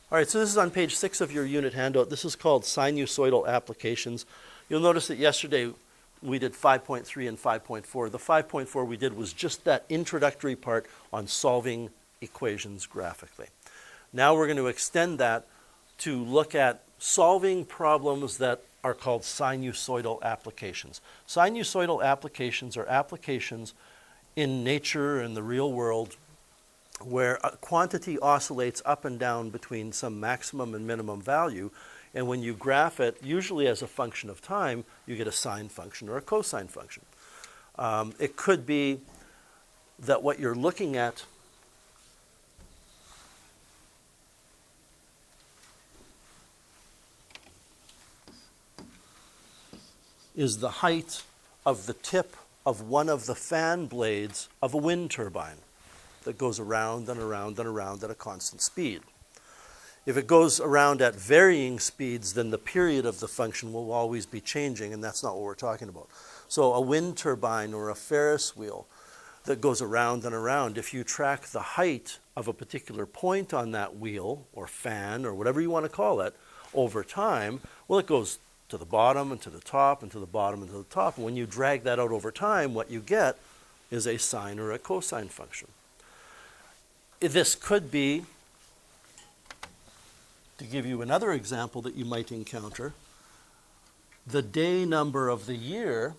All right, so this is on page 6 of your unit handout. This is called sinusoidal applications. You'll notice that yesterday we did 5.3 and 5.4. The 5.4 we did was just that introductory part on solving equations graphically. Now we're going to extend that to look at solving problems that are called sinusoidal applications. Sinusoidal applications are applications in nature and the real world where a quantity oscillates up and down between some maximum and minimum value, and when you graph it, usually as a function of time, you get a sine function or a cosine function. It could be that what you're looking at is the height of the tip of one of the fan blades of a wind turbine that goes around and around and around at a constant speed. If it goes around at varying speeds, then the period of the function will always be changing, and that's not what we're talking about. So a wind turbine or a Ferris wheel that goes around and around, if you track the height of a particular point on that wheel or fan or whatever you want to call it over time, well, it goes to the bottom and to the top and to the bottom and to the top. And when you drag that out over time, what you get is a sine or a cosine function. This could be, to give you another example that you might encounter, the day number of the year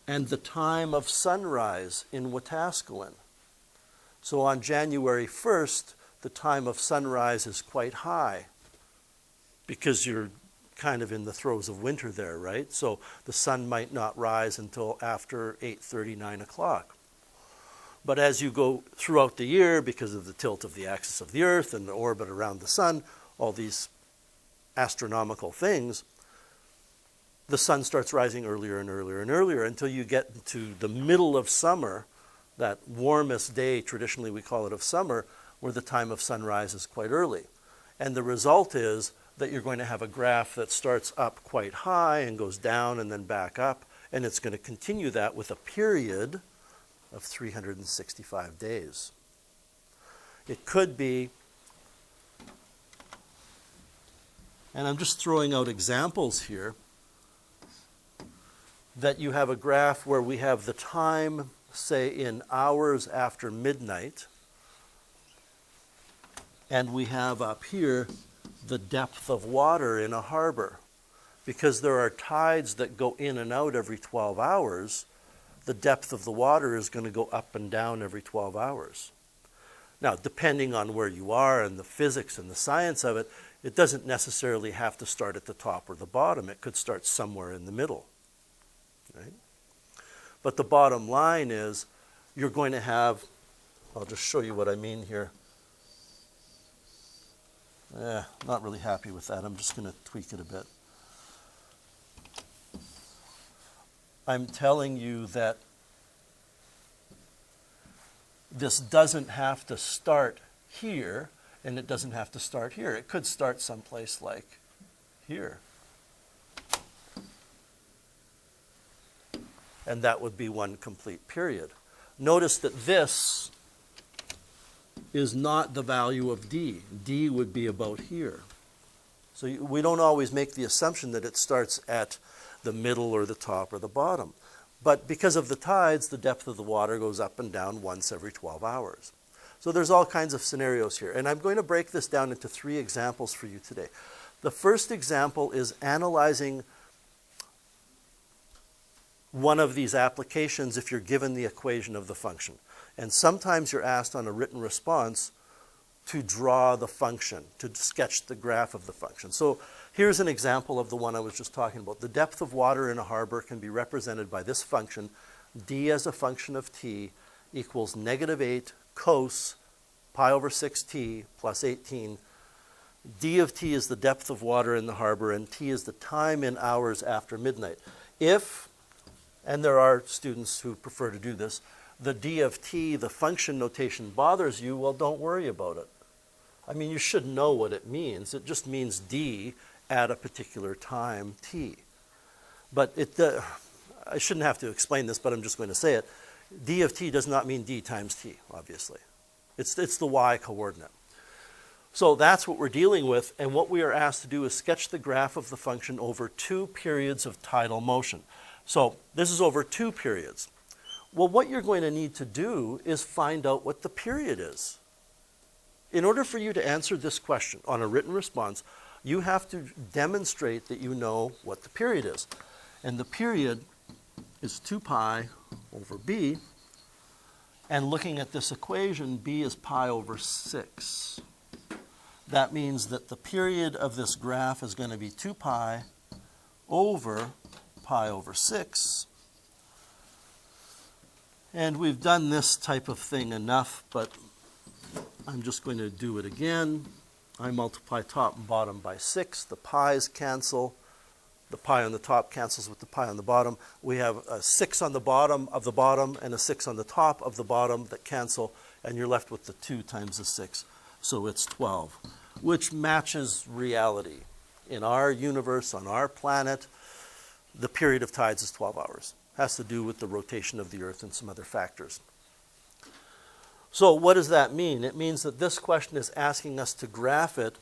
and the time of sunrise in Wetaskiwin. So on January 1st, the time of sunrise is quite high because you're kind of in the throes of winter there, right? So the sun might not rise until after 8:30, 9 o'clock. But as you go throughout the year, because of the tilt of the axis of the Earth and the orbit around the sun, all these astronomical things, the sun starts rising earlier and earlier and earlier until you get to the middle of summer, that warmest day, traditionally we call it of summer, where the time of sunrise is quite early. And the result is that you're going to have a graph that starts up quite high and goes down and then back up, and it's going to continue that with a period of 365 days. It could be, and I'm just throwing out examples here, that you have a graph where we have the time, say, in hours after midnight, and we have up here the depth of water in a harbor. Because there are tides that go in and out every 12 hours, the depth of the water is going to go up and down every 12 hours. Now, depending on where you are and the physics and the science of it, it doesn't necessarily have to start at the top or the bottom. It could start somewhere in the middle, right? But the bottom line is you're going to have, I'll just show you what I mean here. Not really happy with that. I'm just going to tweak it a bit. I'm telling you that this doesn't have to start here, and it doesn't have to start here. It could start someplace like here. And that would be one complete period. Notice that this is not the value of d. d would be about here. So we don't always make the assumption that it starts at the middle or the top or the bottom. But because of the tides, the depth of the water goes up and down once every 12 hours. So there's all kinds of scenarios here. And I'm going to break this down into 3 examples for you today. The first example is analyzing one of these applications if you're given the equation of the function. And sometimes you're asked on a written response to draw the function, to sketch the graph of the function. So here's an example of the one I was just talking about. The depth of water in a harbor can be represented by this function, d as a function of t equals -8 cos pi over 6t plus 18. d of t is the depth of water in the harbor, and t is the time in hours after midnight. If, and there are students who prefer to do this, the d of t, the function notation, bothers you, well, don't worry about it. I mean, you should know what it means. It just means d at a particular time t. But I shouldn't have to explain this, but I'm just going to say it. D of t does not mean d times t, obviously. It's the y coordinate. So that's what we're dealing with, and what we are asked to do is sketch the graph of the function over 2 periods of tidal motion. So this is over 2 periods. Well, what you're going to need to do is find out what the period is. In order for you to answer this question on a written response, you have to demonstrate that you know what the period is. And the period is 2 pi over b. And looking at this equation, b is pi over 6. That means that the period of this graph is going to be 2 pi over pi over 6. And we've done this type of thing enough, but I'm just going to do it again. I multiply top and bottom by 6. The pi's cancel. The pi on the top cancels with the pi on the bottom. We have a 6 on the bottom of the bottom and a 6 on the top of the bottom that cancel, and you're left with the 2 times the 6. So it's 12, which matches reality. In our universe, on our planet, the period of tides is 12 hours. It has to do with the rotation of the Earth and some other factors. So what does that mean? It means that this question is asking us to graph it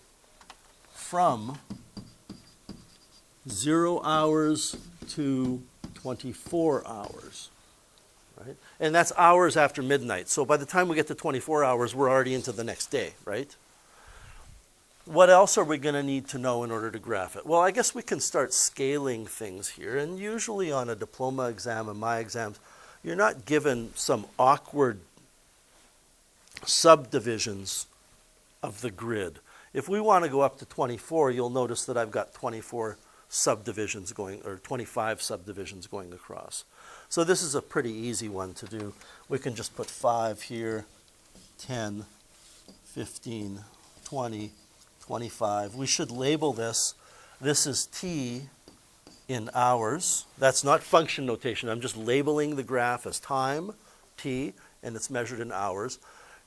from 0 hours to 24 hours. Right? And that's hours after midnight. So by the time we get to 24 hours, we're already into the next day, right? What else are we going to need to know in order to graph it? Well, I guess we can start scaling things here. And usually on a diploma exam and my exams, you're not given some awkward subdivisions of the grid. If we want to go up to 24, you'll notice that I've got 24 subdivisions going, or 25 subdivisions going across. So this is a pretty easy one to do. We can just put 5 here, 10, 15, 20, 25. We should label this. This is t in hours. That's not function notation. I'm just labeling the graph as time, t, and it's measured in hours.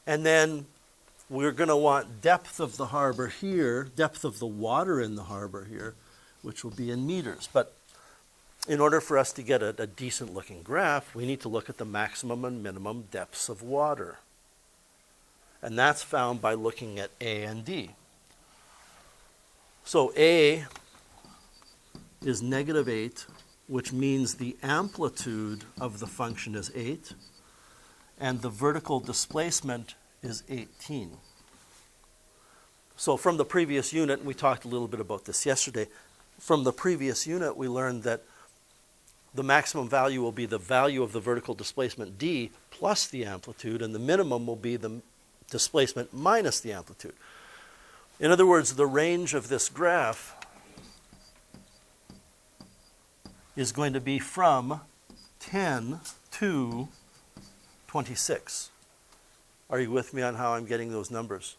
And then we're going to want depth of the harbor here, depth of the water in the harbor here, which will be in meters. But in order for us to get a decent looking graph, we need to look at the maximum and minimum depths of water. And that's found by looking at A and D. So A is -8, which means the amplitude of the function is 8, and the vertical displacement is 18. So from the previous unit, and we talked a little bit about this yesterday, from the previous unit we learned that the maximum value will be the value of the vertical displacement d plus the amplitude, and the minimum will be the displacement minus the amplitude. In other words, the range of this graph is going to be from 10 to 26. Are you with me on how I'm getting those numbers?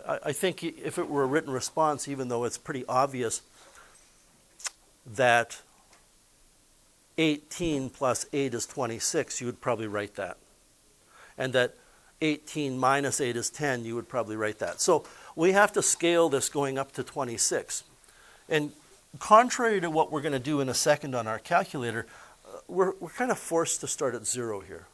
I think if it were a written response, even though it's pretty obvious that 18 plus 8 is 26, you would probably write that. And that 18 minus 8 is 10, you would probably write that. So we have to scale this going up to 26. And contrary to what we're going to do in a second on our calculator, we're kind of forced to start at 0 here.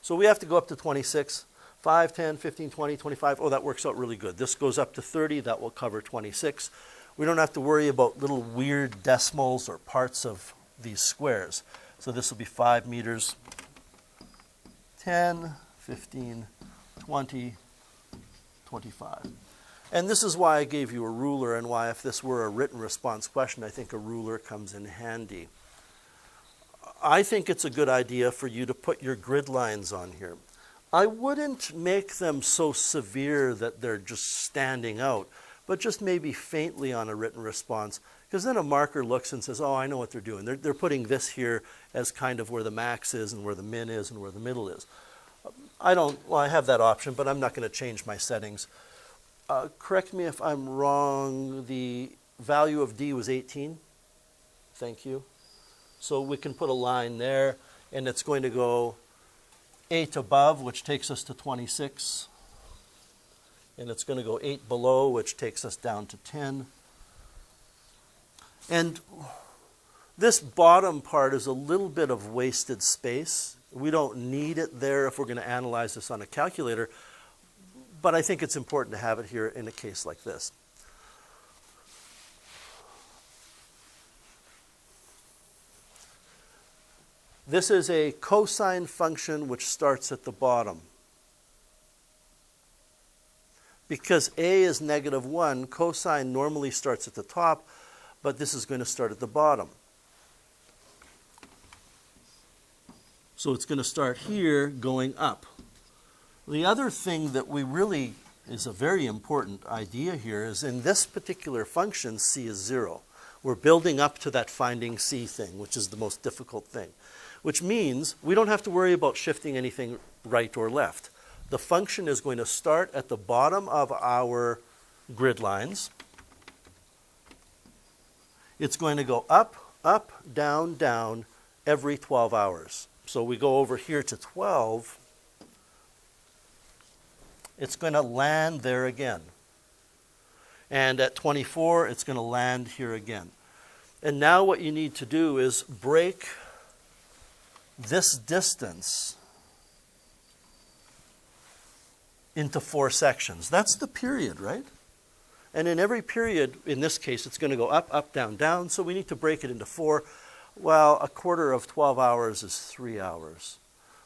So we have to go up to 26, 5, 10, 15, 20, 25. Oh, that works out really good. This goes up to 30. That will cover 26. We don't have to worry about little weird decimals or parts of these squares. So this will be 5 meters, 10, 15, 20, 25. And this is why I gave you a ruler, and why if this were a written response question, I think a ruler comes in handy. I think it's a good idea for you to put your grid lines on here. I wouldn't make them so severe that they're just standing out, but just maybe faintly on a written response, because then a marker looks and says, oh, I know what they're doing. They're putting this here as kind of where the max is and where the min is and where the middle is. Well, I have that option, but I'm not going to change my settings. Correct me if I'm wrong, the value of D was 18. Thank you. So we can put a line there, and it's going to go 8 above, which takes us to 26. And it's going to go 8 below, which takes us down to 10. And this bottom part is a little bit of wasted space. We don't need it there if we're going to analyze this on a calculator. but I think it's important to have it here in a case like this. This is a cosine function which starts at the bottom. Because a is -1, cosine normally starts at the top, but this is going to start at the bottom. So it's going to start here going up. The other thing that we really is a very important idea here is in this particular function, c is 0. We're building up to that finding c thing, which is the most difficult thing, which means we don't have to worry about shifting anything right or left. The function is going to start at the bottom of our grid lines. It's going to go up, up, down, down every 12 hours. So we go over here to 12. It's going to land there again. And at 24, it's going to land here again. And now what you need to do is break this distance into 4 sections. That's the period, right? And in every period, in this case, it's going to go up, up, down, down. So we need to break it into 4. Well, a quarter of 12 hours is 3 hours.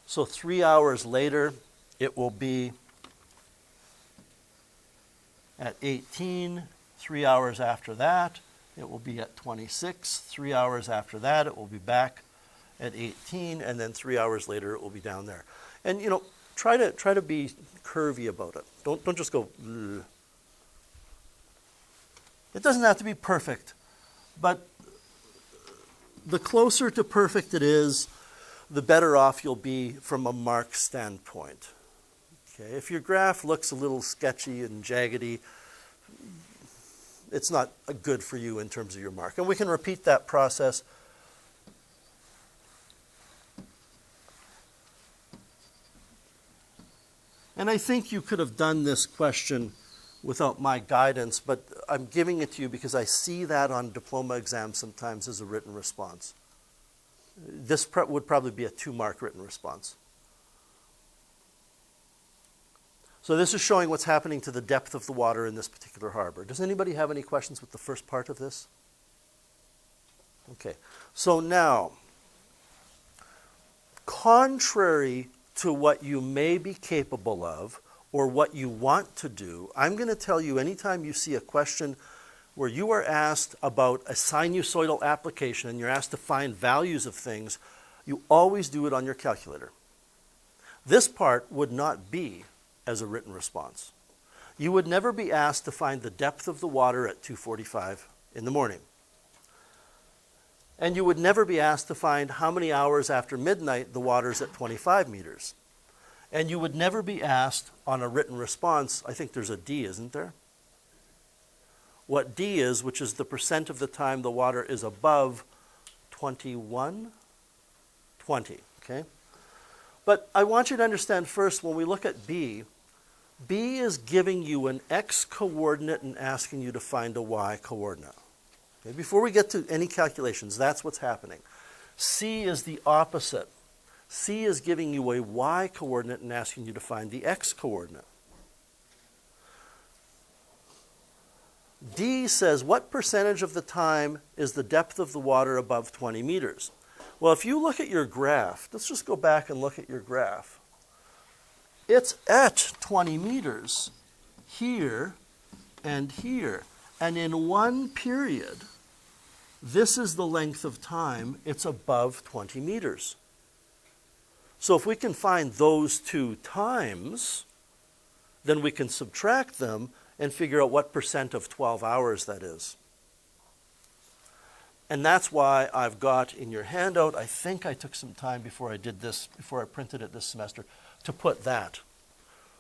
So 3 hours later, it will be at 18. 3 hours after that, it will be at 26. 3 hours after that, it will be back at 18. And then 3 hours later, it will be down there. And, you know, try to be curvy about it. Don't just go, ugh. It doesn't have to be perfect, but the closer to perfect it is, the better off you'll be from a mark standpoint. Okay? If your graph looks a little sketchy and jaggedy, it's not good for you in terms of your mark. And we can repeat that process. And I think you could have done this question without my guidance, but I'm giving it to you because I see that on diploma exams sometimes as a written response. This would probably be a 2-mark written response. So this is showing what's happening to the depth of the water in this particular harbor. Does anybody have any questions with the first part of this? Okay, so now, contrary to what you may be capable of or what you want to do, I'm going to tell you anytime you see a question where you are asked about a sinusoidal application and you're asked to find values of things, you always do it on your calculator. This part would not be as a written response. You would never be asked to find the depth of the water at 2:45 in the morning. And you would never be asked to find how many hours after midnight the water's at 25 meters. And you would never be asked on a written response, I think there's a D, isn't there? What D is, which is the percent of the time the water is above 21? 20, okay? But I want you to understand first, when we look at B, B is giving you an X coordinate and asking you to find a Y coordinate. Okay? Before we get to any calculations, that's what's happening. C is the opposite. C is giving you a Y coordinate and asking you to find the X coordinate. D says, what percentage of the time is the depth of the water above 20 meters? Well, if you look at your graph, let's just go back and look at your graph. It's at 20 meters here and here. And in one period, this is the length of time it's above 20 meters. So if we can find those 2 times, then we can subtract them and figure out what percent of 12 hours that is. And that's why I've got in your handout, I think I took some time before I did this, before I printed it this semester, to put that.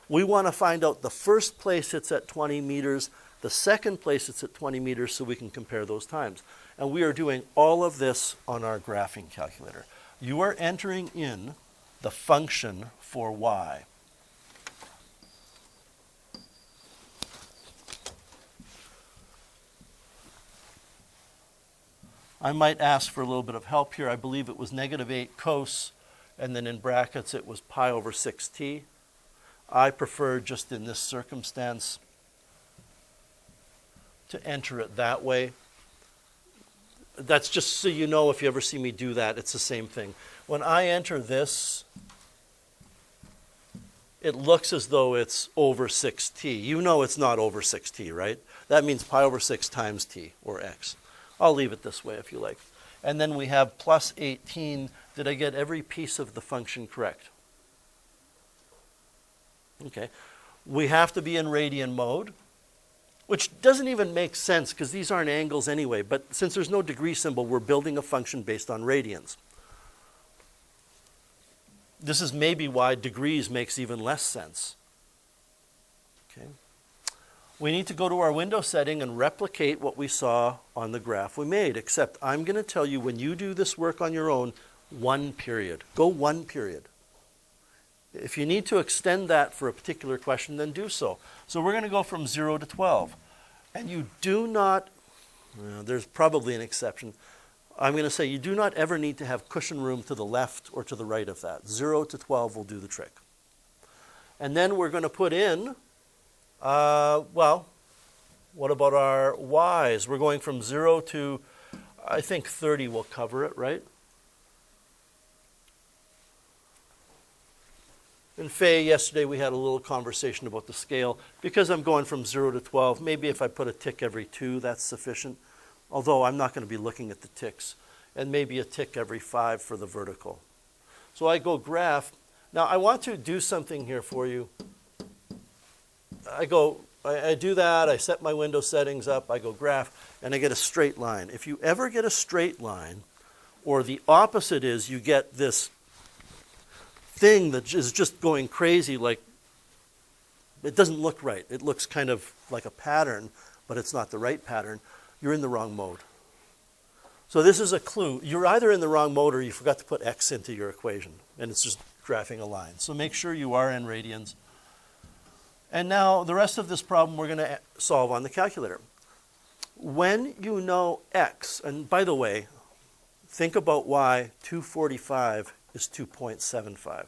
We want to find out the first place it's at 20 meters, the second place it's at 20 meters, so we can compare those times. And we are doing all of this on our graphing calculator. You are entering in the function for Y. I might ask for a little bit of help here. I believe it was -8 cos, and then in brackets it was pi over 6t. I prefer just in this circumstance to enter it that way. That's just so you know, if you ever see me do that, it's the same thing. When I enter this, it looks as though it's over 6t. You know it's not over 6t, right? That means pi over 6 times t, or x. I'll leave it this way if you like. And then we have plus 18. Did I get every piece of the function correct? Okay. We have to be in radian mode, which doesn't even make sense because these aren't angles anyway. But since there's no degree symbol, we're building a function based on radians. This is maybe why degrees makes even less sense. Okay. We need to go to our window setting and replicate what we saw on the graph we made, except I'm going to tell you when you do this work on your own, 1 period. Go 1 period. If you need to extend that for a particular question, then do so. So we're going to go from 0 to 12. And you do not, there's probably an exception, I'm going to say you do not ever need to have cushion room to the left or to the right of that. 0 to 12 will do the trick. And then we're going to put in, well, what about our y's? We're going from 0 to, I think 30 will cover it, right? In Faye, yesterday we had a little conversation about the scale. Because I'm going from 0 to 12, maybe if I put a tick every 2, that's sufficient. Although I'm not going to be looking at the ticks. And maybe a tick every 5 for the vertical. So I go graph. Now I want to do something here for you. I do that, I set my window settings up, I go graph, and I get a straight line. If you ever get a straight line, or the opposite is you get this thing that is just going crazy, like it doesn't look right. It looks kind of like a pattern, but it's not the right pattern. You're in the wrong mode. So this is a clue. You're either in the wrong mode or you forgot to put x into your equation, and it's just graphing a line. So make sure you are in radians. And now the rest of this problem we're going to solve on the calculator. When you know x, and by the way, think about why 245 is 2.75.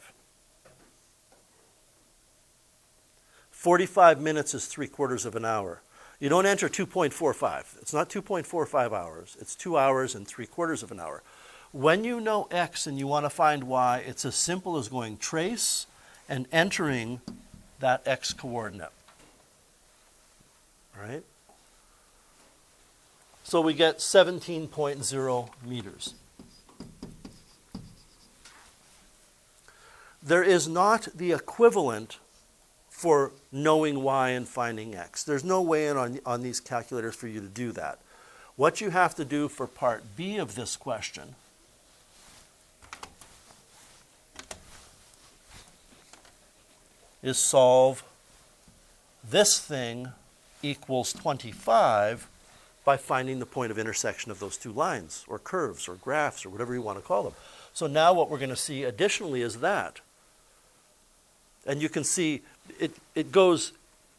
45 minutes is 3/4 of an hour. You don't enter 2.45. It's not 2.45 hours. It's 2 hours and 3/4 of an hour. When you know x and you want to find y, it's as simple as going trace and entering that x coordinate. All right? So we get 17.0 meters. There is not the equivalent for knowing y and finding x. There's no way on these calculators for you to do that. What you have to do for part B of this question is solve this thing equals 25 by finding the point of intersection of those two lines, or curves, or graphs, or whatever you want to call them. So now what we're going to see additionally is that. And you can see it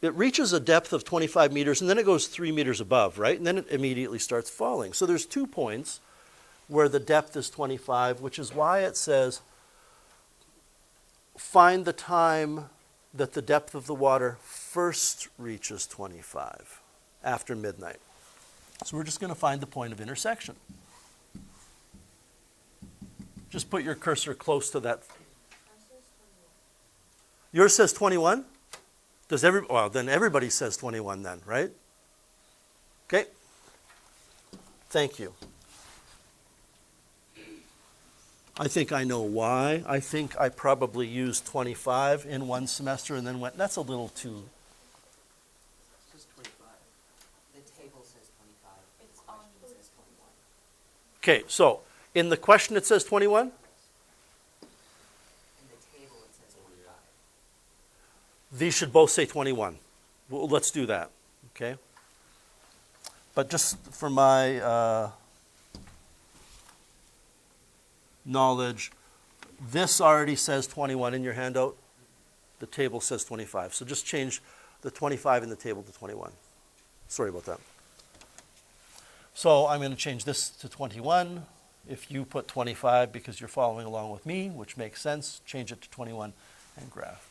reaches a depth of 25 meters, and then it goes 3 meters above, right? And then it immediately starts falling. So there's 2 points where the depth is 25, which is why it says find the time that the depth of the water first reaches 25 after midnight. So we're just going to find the point of intersection. Just put your cursor close to that. Yours says 21? Well, then everybody says 21 then, right? Okay. Thank you. I think I know why. I think I probably used 25 in one semester and then went, that's a little too. It says 25. The table says 25. The question says 21. Okay, so in the question it says 21? In the table it says 25. These should both say 21. Well, let's do that, okay? But just for my knowledge, this already says 21 in your handout. The table says 25. So just change the 25 in the table to 21. Sorry about that. So I'm going to change this to 21. If you put 25 because you're following along with me, which makes sense, change it to 21 and graph.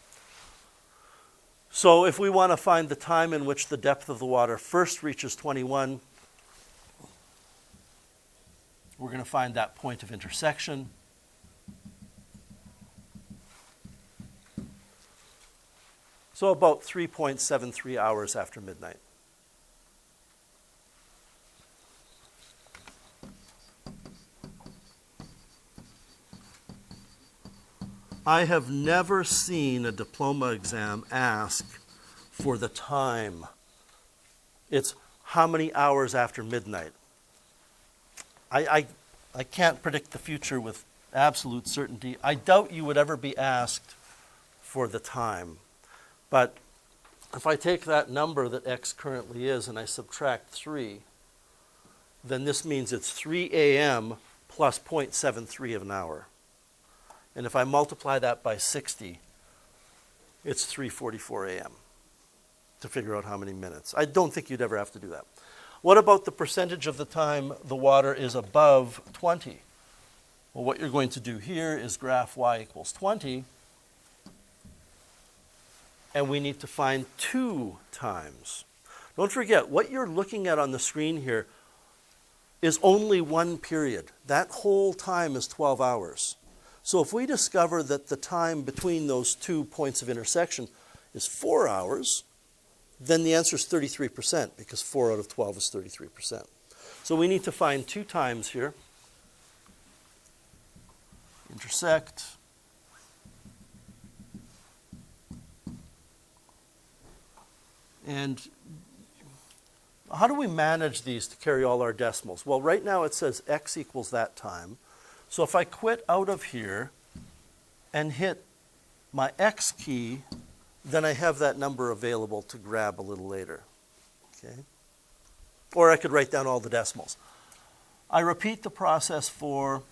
So if we want to find the time in which the depth of the water first reaches 21, we're going to find that point of intersection. So about 3.73 hours after midnight. I have never seen a diploma exam ask for the time. It's how many hours after midnight. I can't predict the future with absolute certainty. I doubt you would ever be asked for the time. But if I take that number that x currently is and I subtract 3, then this means it's 3 a.m. plus 0.73 of an hour. And if I multiply that by 60, it's 3:44 a.m. to figure out how many minutes. I don't think you'd ever have to do that. What about the percentage of the time the water is above 20? Well, what you're going to do here is graph y equals 20, and we need to find 2 times. Don't forget, what you're looking at on the screen here is only one period. That whole time is 12 hours. So if we discover that the time between those 2 points of intersection is 4 hours, then the answer is 33%, because 4 out of 12 is 33%. So we need to find 2 times here. Intersect. And how do we manage these to carry all our decimals? Well, right now it says x equals that time. So if I quit out of here and hit my x key, then I have that number available to grab a little later. Okay? Or I could write down all the decimals. I repeat the process for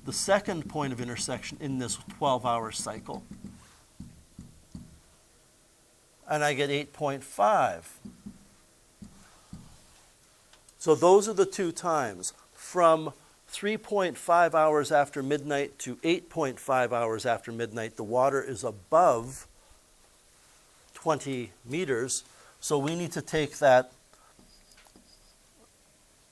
the second point of intersection in this 12-hour cycle. And I get 8.5. So those are the 2 times. From 3.5 hours after midnight to 8.5 hours after midnight, the water is above 20 meters. So we need to take that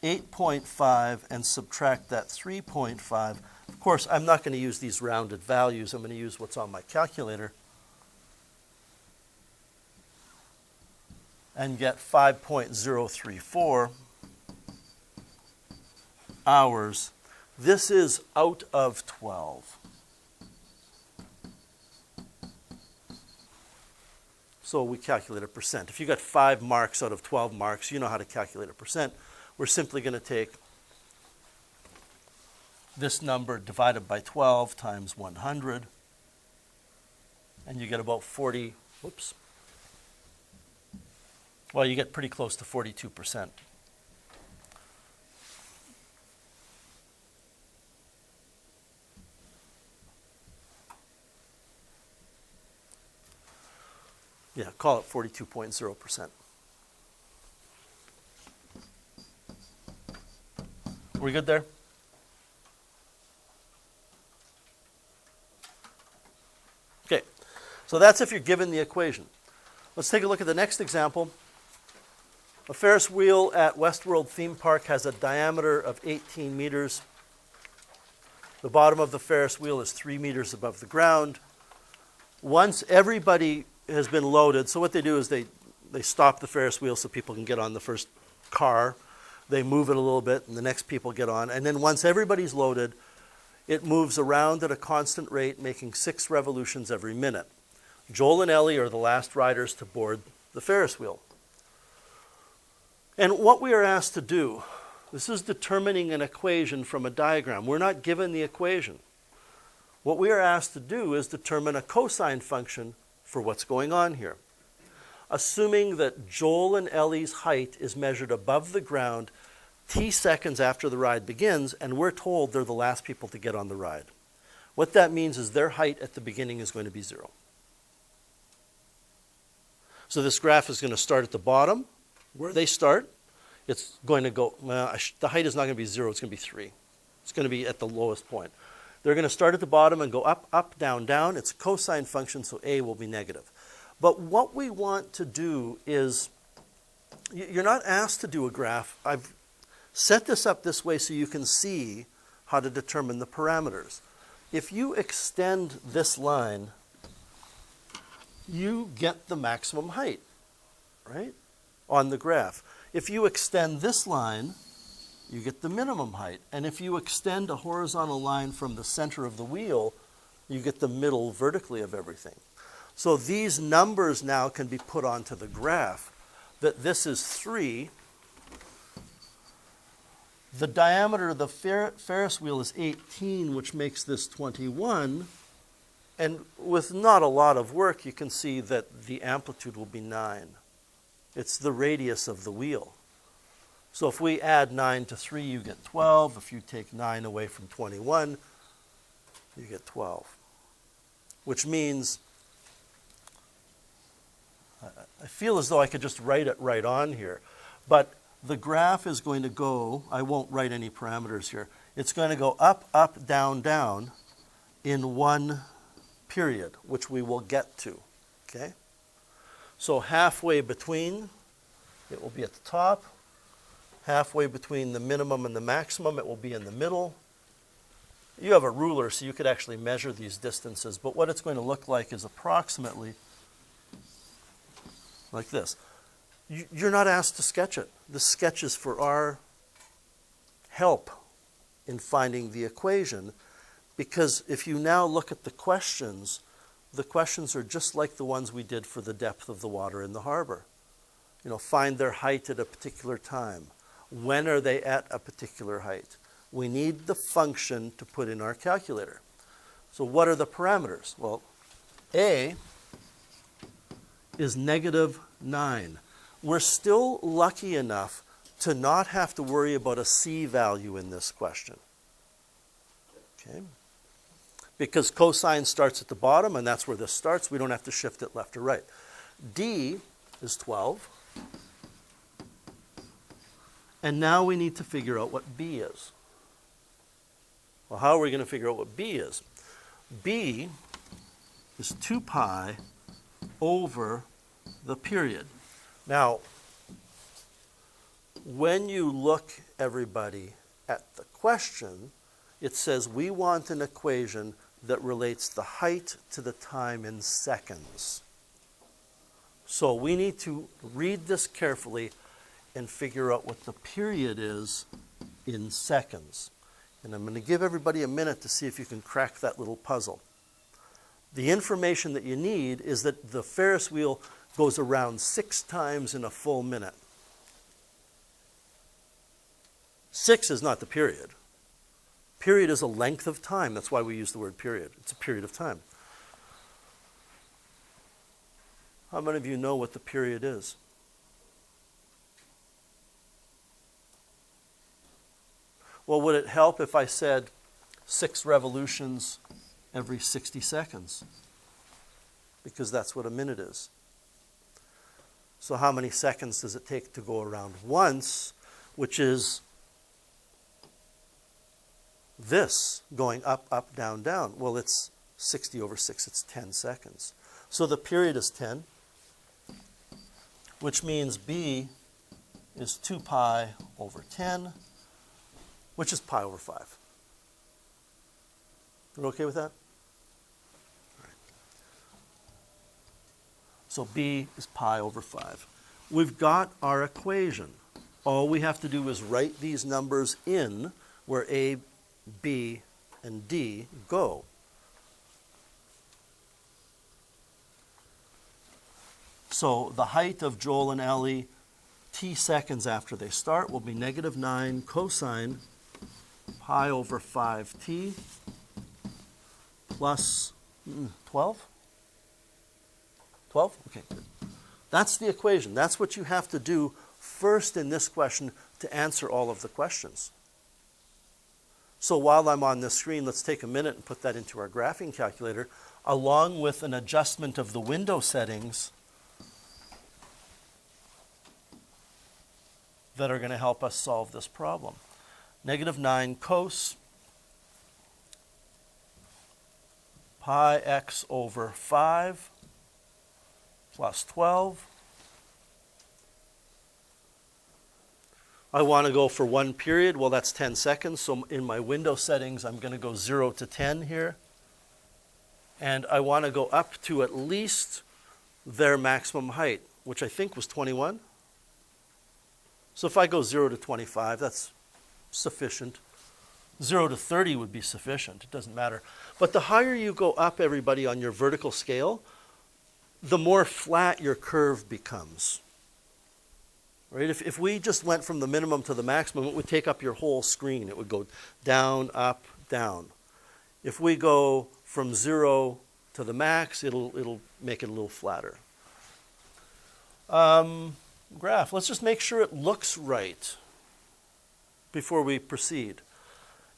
8.5 and subtract that 3.5. Of course, I'm not going to use these rounded values. I'm going to use what's on my calculator. And get 5.034 hours. This is out of 12. So we calculate a percent. If you got 5 marks out of 12 marks, you know how to calculate a percent. We're simply going to take this number divided by 12 times 100, and you get about 40, whoops. Well, you get pretty close to 42%. Yeah, call it 42.0%. Are we good there? Okay, so that's if you're given the equation. Let's take a look at the next example. A Ferris wheel at Westworld Theme Park has a diameter of 18 meters. The bottom of the Ferris wheel is 3 meters above the ground. Once everybody has been loaded, so what they do is they stop the Ferris wheel so people can get on the first car. They move it a little bit, and the next people get on. And then once everybody's loaded, it moves around at a constant rate, making 6 revolutions every minute. Joel and Ellie are the last riders to board the Ferris wheel. And what we are asked to do, this is determining an equation from a diagram. We're not given the equation. What we are asked to do is determine a cosine function for what's going on here. Assuming that Joel and Ellie's height is measured above the ground t seconds after the ride begins, and we're told they're the last people to get on the ride. What that means is their height at the beginning is going to be 0. So this graph is going to start at the bottom, where they start. It's going to go, well, the height is not going to be 0, it's going to be 3. It's going to be at the lowest point. They're going to start at the bottom and go up, up, down, down. It's a cosine function, so A will be negative. But what we want to do is, you're not asked to do a graph. I've set this up this way so you can see how to determine the parameters. If you extend this line, you get the maximum height, right, on the graph. If you extend this line, you get the minimum height. And if you extend a horizontal line from the center of the wheel, you get the middle vertically of everything. So these numbers now can be put onto the graph, that this is 3. The diameter of the Ferris wheel is 18, which makes this 21. And with not a lot of work, you can see that the amplitude will be 9. It's the radius of the wheel. So if we add 9 to 3, you get 12. If you take 9 away from 21, you get 12. Which means, I feel as though I could just write it right on here. But the graph is going to go, I won't write any parameters here. It's going to go up, up, down, down in one period, which we will get to, okay? So halfway between, it will be at the top. Halfway between the minimum and the maximum, it will be in the middle. You have a ruler, so you could actually measure these distances, but what it's going to look like is approximately like this. You're not asked to sketch it. The sketch is for our help in finding the equation, because if you now look at the questions are just like the ones we did for the depth of the water in the harbor. You know, find their height at a particular time. When are they at a particular height? We need the function to put in our calculator. So what are the parameters? Well, A is -9. We're still lucky enough to not have to worry about a C value in this question. Okay? Because cosine starts at the bottom, and that's where this starts. We don't have to shift it left or right. D is 12. And now we need to figure out what B is. Well, how are we going to figure out what B is? B is 2 pi over the period. Now, when you look, everybody, at the question, it says we want an equation that relates the height to the time in seconds. So we need to read this carefully and figure out what the period is in seconds. And I'm going to give everybody a minute to see if you can crack that little puzzle. The information that you need is that the Ferris wheel goes around 6 times in a full minute. 6 is not the period. Period is a length of time. That's why we use the word period. It's a period of time. How many of you know what the period is? Well, would it help if I said 6 revolutions every 60 seconds? Because that's what a minute is. So how many seconds does it take to go around once, which is this, going up, up, down, down? Well, it's 60 over 6, it's 10 seconds. So the period is 10, which means B is 2 pi over 10, which is pi over 5. Are you okay with that? All right. So B is pi over 5. We've got our equation. All we have to do is write these numbers in where A, B, and D go. So the height of Joel and Ellie t seconds after they start will be -9 cosine pi over 5t plus 12? 12? Okay, good. That's the equation. That's what you have to do first in this question to answer all of the questions. So while I'm on this screen, let's take a minute and put that into our graphing calculator, along with an adjustment of the window settings that are going to help us solve this problem. -9 cos pi x over 5 plus 12. I want to go for one period. Well, that's 10 seconds. So in my window settings, I'm going to go 0 to 10 here. And I want to go up to at least their maximum height, which I think was 21. So if I go 0 to 25, that's sufficient. 0 to 30 would be sufficient. It doesn't matter. But the higher you go up, everybody, on your vertical scale, the more flat your curve becomes. Right? If we just went from the minimum to the maximum, it would take up your whole screen. It would go down, up, down. If we go from 0 to the max, it'll make it a little flatter. Graph. Let's just make sure it looks right before we proceed.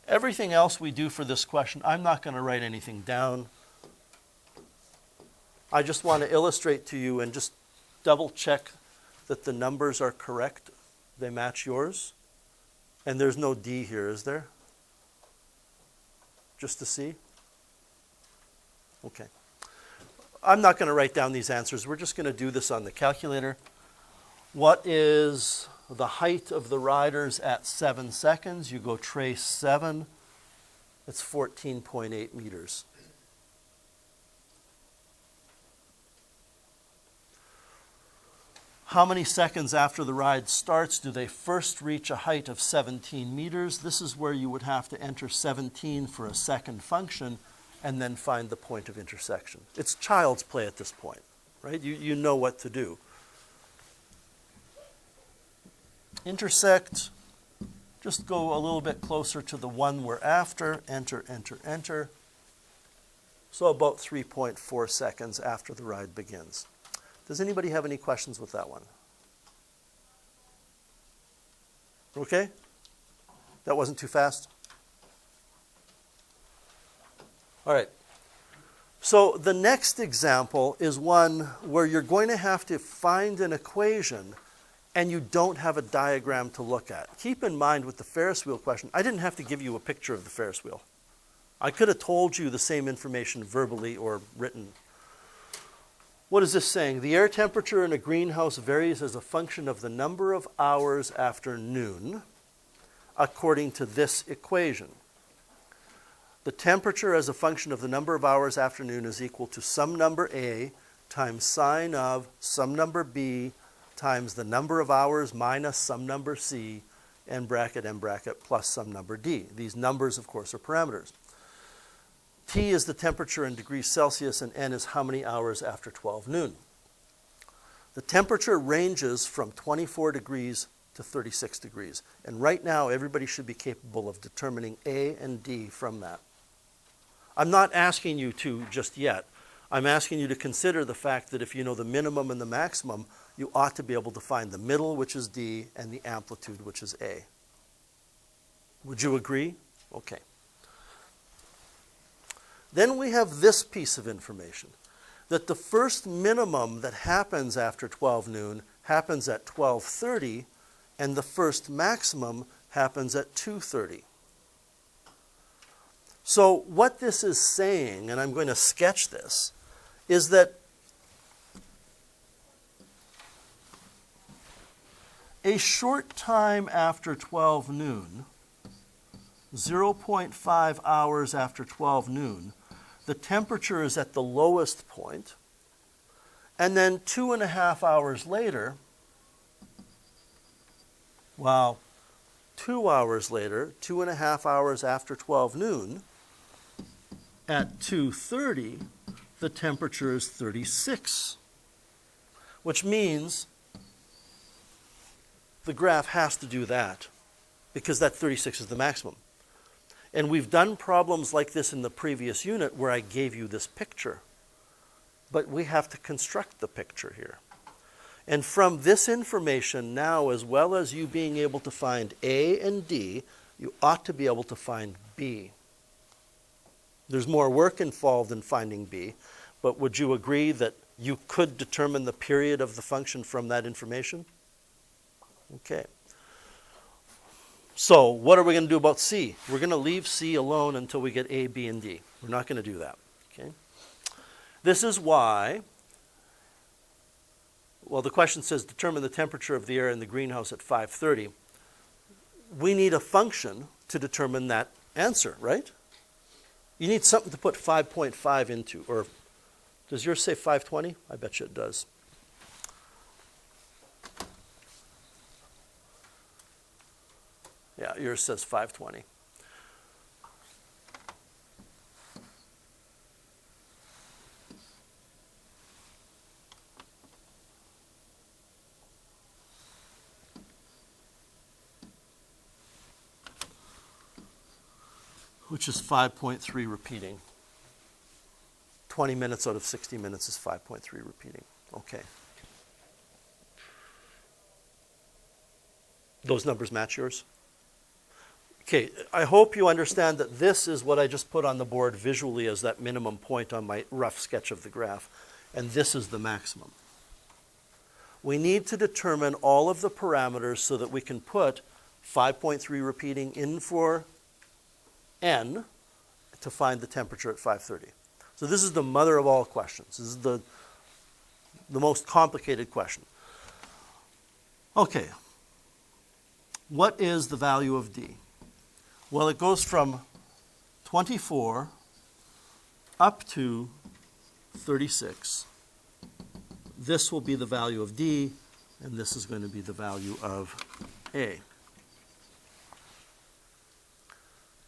Everything else we do for this question, I'm not going to write anything down. I just want to illustrate to you and just double check that the numbers are correct. They match yours. And there's no D here, is there? Just a C? Okay. I'm not going to write down these answers. We're just going to do this on the calculator. What is the height of the riders at 7 seconds? You go trace 7. It's 14.8 meters. How many seconds after the ride starts do they first reach a height of 17 meters? This is where you would have to enter 17 for a second function and then find the point of intersection. It's child's play at this point, right? You know what to do. Intersect, just go a little bit closer to the one we're after. Enter, enter, enter. So about 3.4 seconds after the ride begins. Does anybody have any questions with that one? Okay? That wasn't too fast? All right. So the next example is one where you're going to have to find an equation and you don't have a diagram to look at. Keep in mind with the Ferris wheel question, I didn't have to give you a picture of the Ferris wheel. I could have told you the same information verbally or written. What is this saying? The air temperature in a greenhouse varies as a function of the number of hours after noon, according to this equation. The temperature as a function of the number of hours after noon is equal to some number A times sine of some number B times the number of hours minus some number C, n bracket plus some number D. These numbers, of course, are parameters. T is the temperature in degrees Celsius, and N is how many hours after 12 noon. The temperature ranges from 24 degrees to 36 degrees. And right now, everybody should be capable of determining A and D from that. I'm not asking you to just yet. I'm asking you to consider the fact that if you know the minimum and the maximum, you ought to be able to find the middle, which is D, and the amplitude, which is A. Would you agree? Okay. Then we have this piece of information, that the first minimum that happens after 12 noon happens at 12:30, and the first maximum happens at 2:30. So what this is saying, and I'm going to sketch this, is that a short time after 12 noon, 0.5 hours after 12 noon, the temperature is at the lowest point, and then 2.5 hours later, 2 hours later, 2.5 hours after 12 noon, at 2:30, the temperature is 36, which means the graph has to do that because that 36 is the maximum. And we've done problems like this in the previous unit where I gave you this picture. But we have to construct the picture here. And from this information now, as well as you being able to find A and D, you ought to be able to find B. There's more work involved in finding B, but would you agree that you could determine the period of the function from that information? Okay. So what are we going to do about C? We're going to leave C alone until we get A, B, and D. We're not going to do that. Okay. This is why, well, the question says determine the temperature of the air in the greenhouse at 5:30. We need a function to determine that answer, right? You need something to put 5.5 into, or does yours say 520? I bet you it does. Yeah, yours says 520. Which is 5.3 repeating. 20 minutes out of 60 minutes is 5.3 repeating. Okay. Those numbers match yours? Okay, I hope you understand that this is what I just put on the board visually as that minimum point on my rough sketch of the graph, and this is the maximum. We need to determine all of the parameters so that we can put 5.3 repeating in for n to find the temperature at 5:30. So this is the mother of all questions. This is the most complicated question. Okay, what is the value of D? Well, it goes from 24 up to 36. This will be the value of D, and this is going to be the value of A.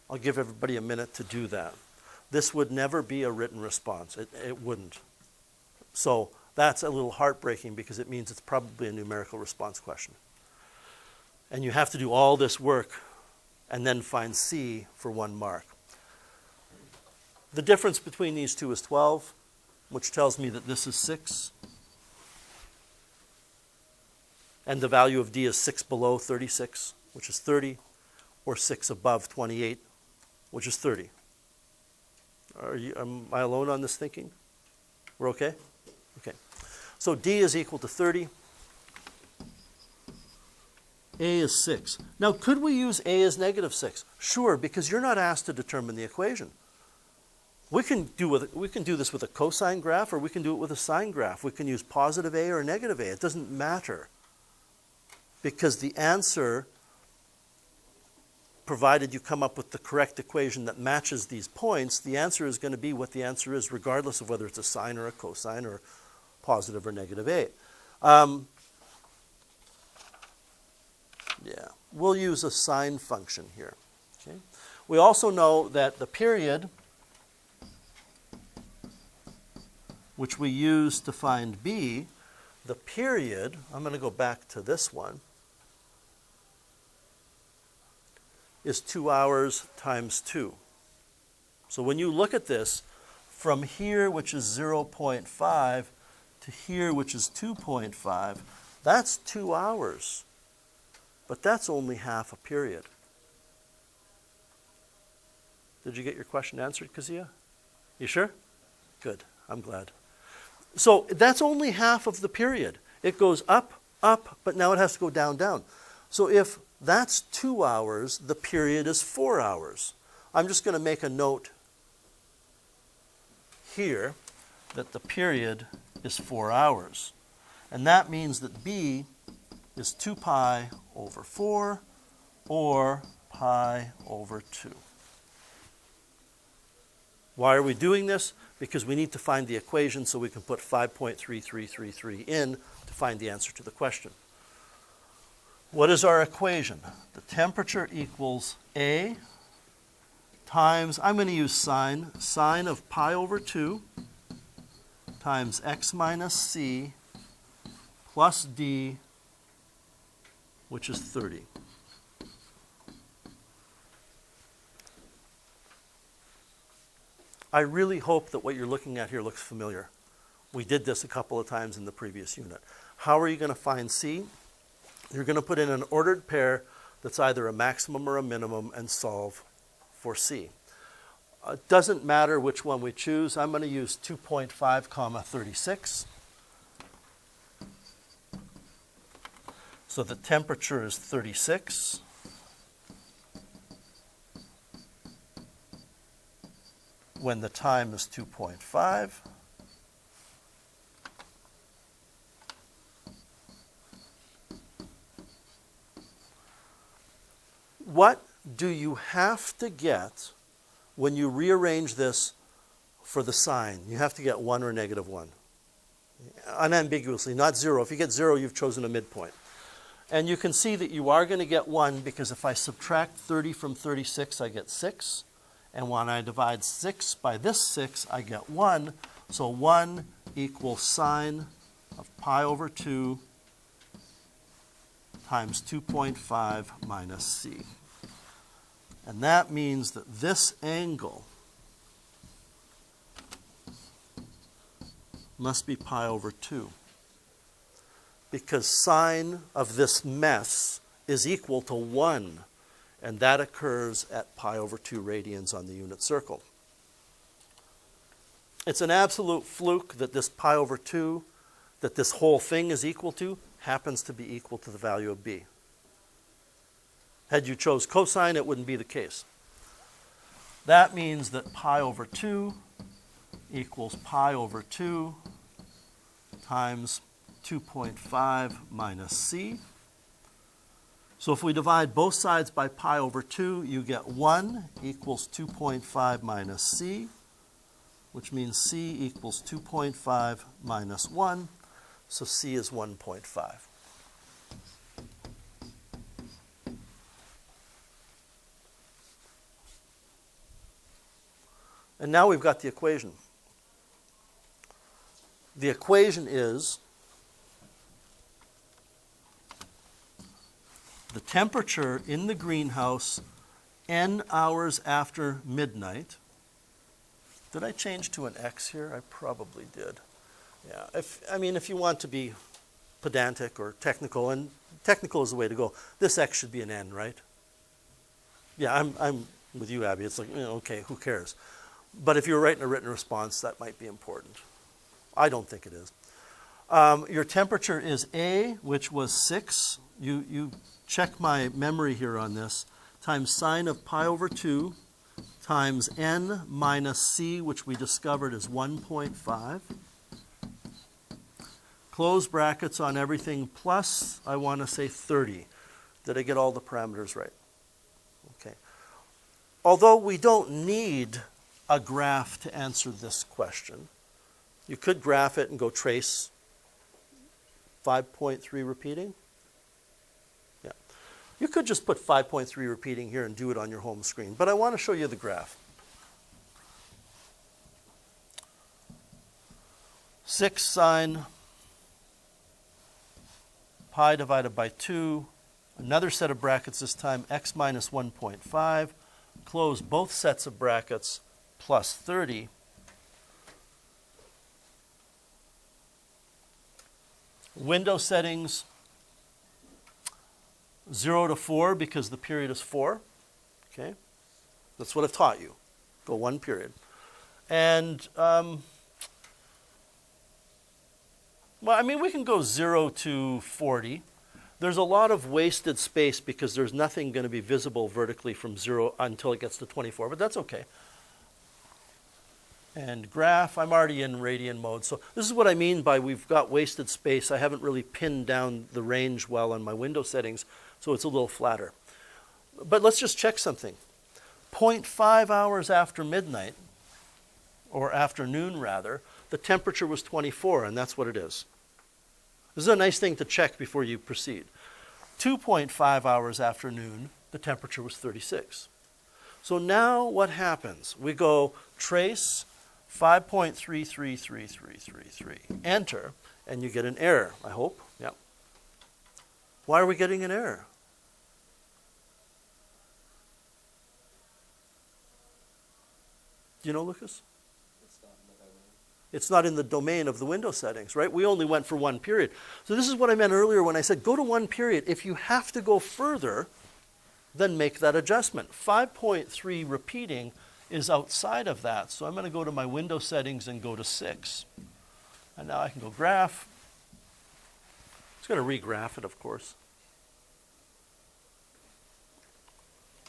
I'll give everybody a minute to do that. This would never be a written response. It wouldn't. So that's a little heartbreaking because it means it's probably a numerical response question. And you have to do all this work and then find C for 1 mark. The difference between these two is 12, which tells me that this is 6. And the value of D is 6 below 36, which is 30, or 6 above 28, which is 30. Am I alone on this thinking? We're okay? Okay. So D is equal to 30. A is 6. Now, could we use A as negative 6? Sure, because you're not asked to determine the equation. We can do this with a cosine graph, or we can do it with a sine graph. We can use positive A or negative A. It doesn't matter. Because the answer, provided you come up with the correct equation that matches these points, the answer is going to be what the answer is, regardless of whether it's a sine or a cosine or positive or negative A. Yeah, we'll use a sine function here. Okay. We also know that the period, which we use to find B, the period, I'm going to go back to this one, is 2 hours times 2. So when you look at this, from here, which is 0.5, to here, which is 2.5, that's 2 hours. But that's only half a period. Did you get your question answered, Kazia? You sure? Good. I'm glad. So that's only half of the period. It goes up, up, but now it has to go down, down. So if that's 2 hours, the period is 4 hours. I'm just going to make a note here that the period is 4 hours. And that means that B is 2 pi over 4 or pi over 2. Why are we doing this? Because we need to find the equation so we can put 5.3333 in to find the answer to the question. What is our equation? The temperature equals A times, I'm going to use sine of pi over 2 times x minus c plus d, which is 30. I really hope that what you're looking at here looks familiar. We did this a couple of times in the previous unit. How are you going to find C? You're going to put in an ordered pair that's either a maximum or a minimum and solve for C. It doesn't matter which one we choose. I'm going to use 2.5 comma 36. So the temperature is 36. When the time is 2.5. what do you have to get when you rearrange this for the sign? You have to get 1 or negative 1. Unambiguously, not 0. If you get 0, you've chosen a midpoint. And you can see that you are going to get 1 because if I subtract 30 from 36, I get 6. And when I divide 6 by this 6, I get 1. So 1 equals sine of pi over 2 times 2.5 minus c. And that means that this angle must be pi over 2. Because sine of this mess is equal to 1. And that occurs at pi over 2 radians on the unit circle. It's an absolute fluke that this pi over 2, that this whole thing is equal to, happens to be equal to the value of b. Had you chose cosine, it wouldn't be the case. That means that pi over 2 equals pi over 2 times 2.5 minus c. So if we divide both sides by pi over 2, you get 1 equals 2.5 minus c, which means c equals 2.5 minus 1. So c is 1.5. And now we've got the equation. The equation is the temperature in the greenhouse n hours after midnight. Did I change to an x here? I probably did. Yeah, if you want to be pedantic or technical, and technical is the way to go, this x should be an n, right? Yeah, I'm with you, Abby. It's like, okay, who cares? But if you're writing a written response, that might be important. I don't think it is. Your temperature is A, which was 6. You check my memory here on this, times sine of pi over 2 times n minus c, which we discovered is 1.5. Close brackets on everything plus, I want to say 30. Did I get all the parameters right? Okay. Although we don't need a graph to answer this question, you could graph it and go trace 5.3 repeating. Yeah. You could just put 5.3 repeating here and do it on your home screen, but I want to show you the graph. 6 sine pi divided by 2, another set of brackets this time, x minus 1.5, close both sets of brackets, plus 30. Window settings, 0 to 4 because the period is 4. Okay, that's what I've taught you. Go 1 period. And, we can go 0 to 40. There's a lot of wasted space because there's nothing going to be visible vertically from 0 until it gets to 24, but that's okay. And graph, I'm already in radian mode. So this is what I mean by we've got wasted space. I haven't really pinned down the range well on my window settings, so it's a little flatter. But let's just check something. 0.5 hours after midnight, or afternoon rather, the temperature was 24, and that's what it is. This is a nice thing to check before you proceed. 2.5 hours after noon, the temperature was 36. So now what happens? We go trace 5.333333, enter, and you get an error, I hope. Yeah. Why are we getting an error? Do you know, Lucas? It's not in the domain of the window settings, right? We only went for 1 period. So this is what I meant earlier when I said go to 1 period. If you have to go further, then make that adjustment. 5.3 repeating is outside of that. So I'm going to go to my window settings and go to 6. And now I can go graph. It's going to re-graph it, of course.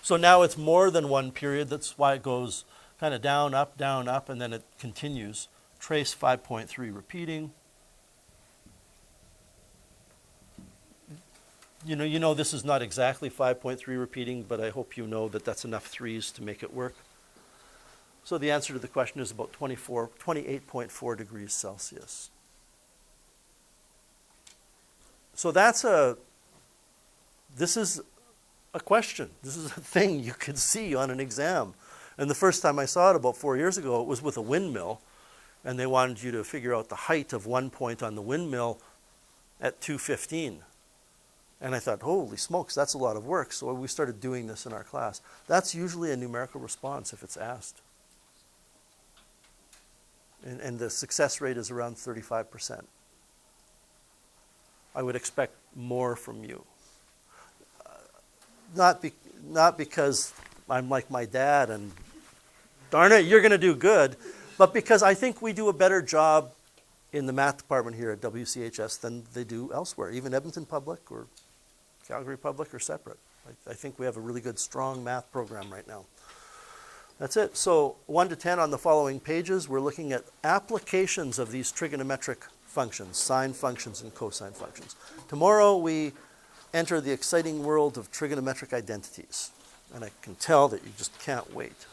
So now it's more than 1 period. That's why it goes kind of down, up, and then it continues. Trace 5.3 repeating. You know this is not exactly 5.3 repeating, but I hope you know that that's enough threes to make it work. So the answer to the question is about 28.4 degrees Celsius. So this is a question. This is a thing you could see on an exam. And the first time I saw it about 4 years ago, it was with a windmill. And they wanted you to figure out the height of one point on the windmill at 2:15. And I thought, holy smokes, that's a lot of work. So we started doing this in our class. That's usually a numerical response if it's asked. And the success rate is around 35%. I would expect more from you. Not because I'm like my dad and darn it, you're going to do good, but because I think we do a better job in the math department here at WCHS than they do elsewhere, even Edmonton Public or Calgary Public or separate. I think we have a really good, strong math program right now. That's it. So 1 to 10 on the following pages, we're looking at applications of these trigonometric functions, sine functions and cosine functions. Tomorrow we enter the exciting world of trigonometric identities. And I can tell that you just can't wait.